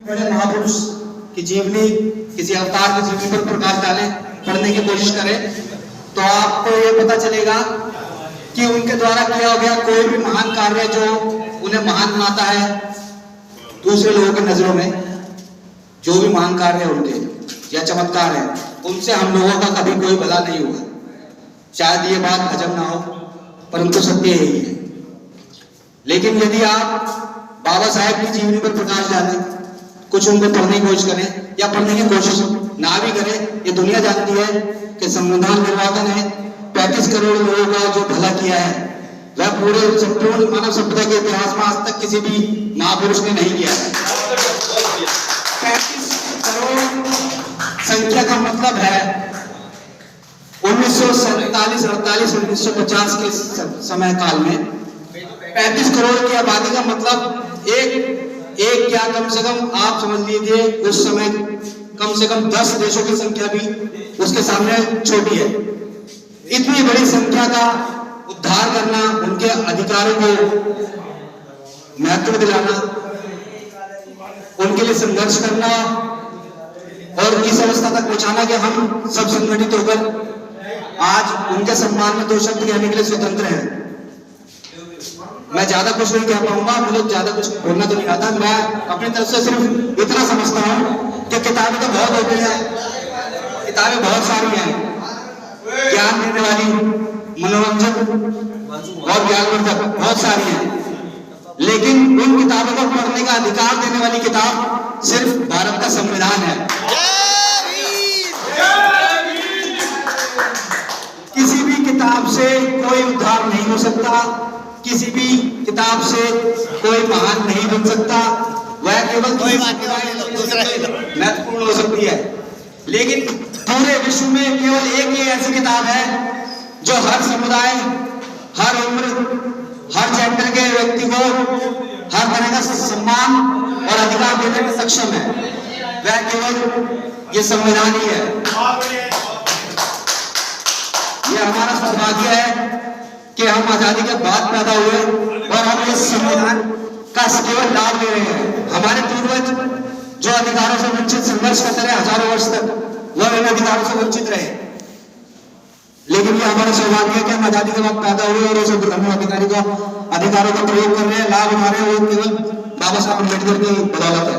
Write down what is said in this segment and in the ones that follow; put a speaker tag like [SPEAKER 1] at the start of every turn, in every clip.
[SPEAKER 1] बड़े महापुरुष की जीवनी, किसी अवतार की जीवनी पर प्रकाश डालें, पढ़ने की कोशिश करें, तो आपको ये पता चलेगा कि उनके द्वारा किया गया कोई भी महान कार्य जो उन्हें महान बनाता है दूसरे लोगों की नजरों में, जो भी महान कार्य है उनके या चमत्कार है, उनसे हम लोगों का कभी कोई भला नहीं हुआ। शायद ये बात हजम ना हो, परंतु सत्य यही है। लेकिन यदि आप बाबा साहेब की जीवनी पर प्रकाश डालें, कुछ उनको पढ़ने की कोशिश करें या पढ़ने की कोशिश ना भी करें, ये दुनिया जानती है कि संविधान निर्माता ने 35 करोड़ लोगों का जो भला किया है वह पूरे संपूर्ण मानव सभ्यता के इतिहास में आज तक किसी भी महापुरुष ने नहीं किया है। 35 करोड़ संख्या का मतलब है 1947, 48, 1950 के समय काल में 35 करोड़ की आबादी का मतलब एक क्या कम से कम आप समझ लीजिए उस समय कम से कम 10 देशों की संख्या भी उसके सामने छोटी है। इतनी बड़ी संख्या का उद्धार करना, उनके अधिकारों को महत्व दिलाना, उनके लिए संघर्ष करना और इस अवस्था तक पहुंचाना कि हम सब संगठित होकर आज उनके सम्मान में दो शब्द कहने के लिए स्वतंत्र हैं। मैं ज्यादा कुछ नहीं कह पाऊंगा, मुझे ज्यादा कुछ बोलना तो नहीं आता। मैं अपनी तरफ से सिर्फ इतना समझता हूं कि किताबें तो बहुत होती हैं, किताबें बहुत सारी हैं, ज्ञान देने वाली, मनोरंजन और ज्ञानवर्धक बहुत सारी हैं, लेकिन उन किताबों को पढ़ने का अधिकार देने वाली किताब सिर्फ भारत का संविधान है। किसी भी किताब से कोई उद्धार नहीं हो सकता, किसी भी किताब से कोई महान नहीं बन सकता, वह केवल महत्वपूर्ण हो सकती है। लेकिन पूरे विश्व में केवल एक ही ऐसी किताब है जो हर समुदाय, हर उम्र, हर जेंडर के व्यक्ति को हर तरह का सम्मान और अधिकार देने में सक्षम है, वह केवल ये संविधान ही है। यह हमारा सौभाग्य है कि हम आजादी के बाद पैदा हुए और हम इस संविधान का केवल लाभ ले रहे हैं। हमारे पूर्वज जो अधिकारों से वंचित संघर्ष करते रहे हजारों वर्ष तक, वह इन अधिकारों से वंचित रहे, लेकिन ये हमारा सौभाग्य है कि हम आजादी के बाद पैदा हुए और उस अधिकारों का प्रयोग कर रहे हैं, लाभ उठा रहे हैं, वो केवल बाबा साहब अम्बेडकर की बदौलत है।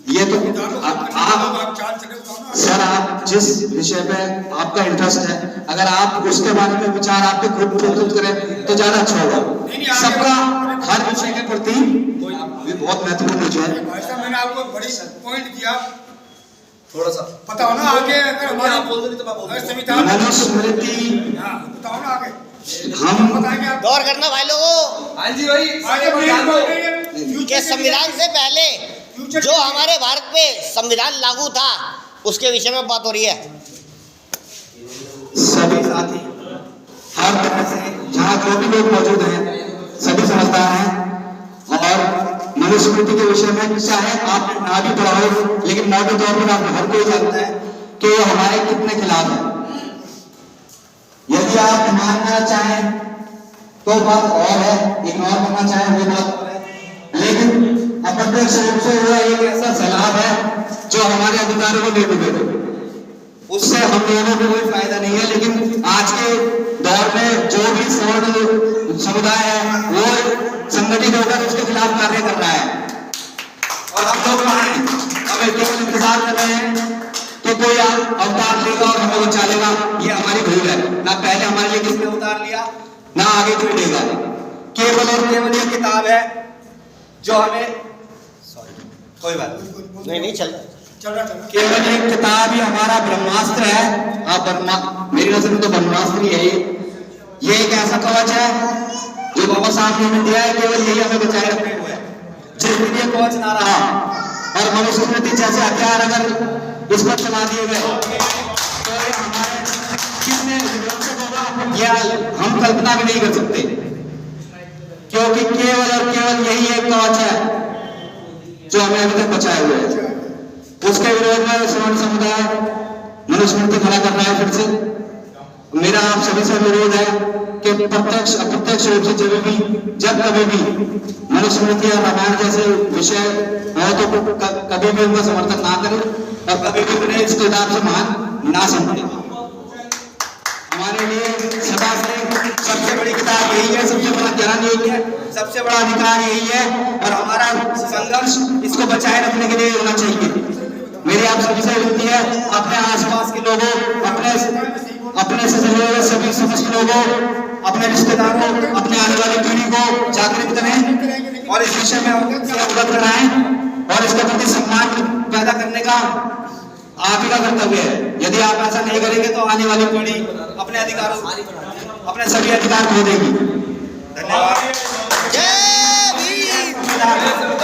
[SPEAKER 1] ये तो सर, आप जिस विषय पे आपका इंटरेस्ट है, अगर आप उसके बारे में विचार आपके खुद प्रस्तुत करें तो ज्यादा अच्छा होगा। सबका हर विषय के प्रति बहुत महत्वपूर्ण विषय है।
[SPEAKER 2] मैंने आपको बड़ी पॉइंट दिया,
[SPEAKER 3] थोड़ा सा
[SPEAKER 2] पता हो ना आगे, अगर हमारा
[SPEAKER 3] बोल दे तो मैं बोल
[SPEAKER 2] संविधान
[SPEAKER 1] मनुस्मृति,
[SPEAKER 2] बताओ ना आगे
[SPEAKER 1] हम
[SPEAKER 2] बताएंगे आप।
[SPEAKER 4] गौर करना भाई लोगों,
[SPEAKER 3] हाँ जी भाई,
[SPEAKER 4] के संविधान से पहले जो हमारे भारत पे संविधान लागू था उसके विषय में बात हो रही है।
[SPEAKER 1] सभी साथी हर तरह से जहाँ जो भी लोग मौजूद हैं सभी समझदार हैं और मनुस्मृति के विषय में चाहे आप ना भी पढ़ा हो, लेकिन मौजूद तौर पर आप हर कोई जानता है कि ये हमारे कितने खिलाफ है। यदि आप मानना चाहें तो बात और है, इग्नोर करना चाहें वो बात और है, लेकिन अप्रत्यक्ष रूप से वह एक ऐसा सलाह है जो हमारे अधिकारों को ले डूबे, उससे हम लोगों को कोई फायदा नहीं है। लेकिन आज के दौर में जो भी सवर्ण समुदाय है वो संगठित होकर उसके खिलाफ कार्य कर रहा है और हम लोग वहां हैं, हमें केवल इंतजार कर रहे हैं कि कोई अवतार लेगा और हमें बचा लेगा। ये हमारी भूल है, ना पहले हमारे लिए किसने अवतार लिया, ना आगे कोई लेगा। केवल और केवल ये किताब है जो हमें, कोई बात
[SPEAKER 4] नहीं चल
[SPEAKER 1] केवल एक किताब ही हमारा ब्रह्मास्त्र है। आप मेरी नजर में तो ब्रह्मास्त्र ही है ये एक ऐसा कवच है जो बाबा साहब ने हमें दिया है, केवल यही हमें बचाए रखने को है। जिस दिन ये कवच ना रहा और मनुस्मृति जैसे हथियार अगर इस पर चला दिए गए तो ये हमारे कितने विध्वंसक होगा यह हम कल्पना भी नहीं कर सकते, क्योंकि केवल और केवल यही एक कवच है जो हमें अभी तक बचाए हुए है। उसके विरोध में सवर्ण समुदाय मनुस्मृति खड़ा कर रहा है फिर से, मेरा आप सभी से अनुरोध है कि प्रत्यक्ष अप्रत्यक्ष रूप से जब कभी भी मनुस्मृति या रामायण जैसे विषय हो तो कभी भी उनका समर्थन ना करें और कभी भी उन्हें इस किताब से महान ना समझें। हमारे लिए सदा से सबसे बड़ी किताब यही है, सबसे बड़ा ज्ञान यही है, सबसे बड़ा अधिकार यही है और हमारा संघर्ष इसको बचाए रखने के लिए होना चाहिए। मेरी आप सभी से विनती है, अपने आसपास के लोगों, अपने से जुड़े हुए सभी समस्त लोगों, अपने रिश्तेदारों, अपने आने वाली पीढ़ी को जागृत करें और इस विषय में अवगत कराएं और इसके प्रति सम्मान पैदा करने का आप ही का कर्तव्य है। यदि आप ऐसा नहीं करेंगे तो आने वाली पीढ़ी अपने अधिकारों, अपने सभी अधिकार खो देगी। धन्यवाद।
[SPEAKER 4] जय भीम।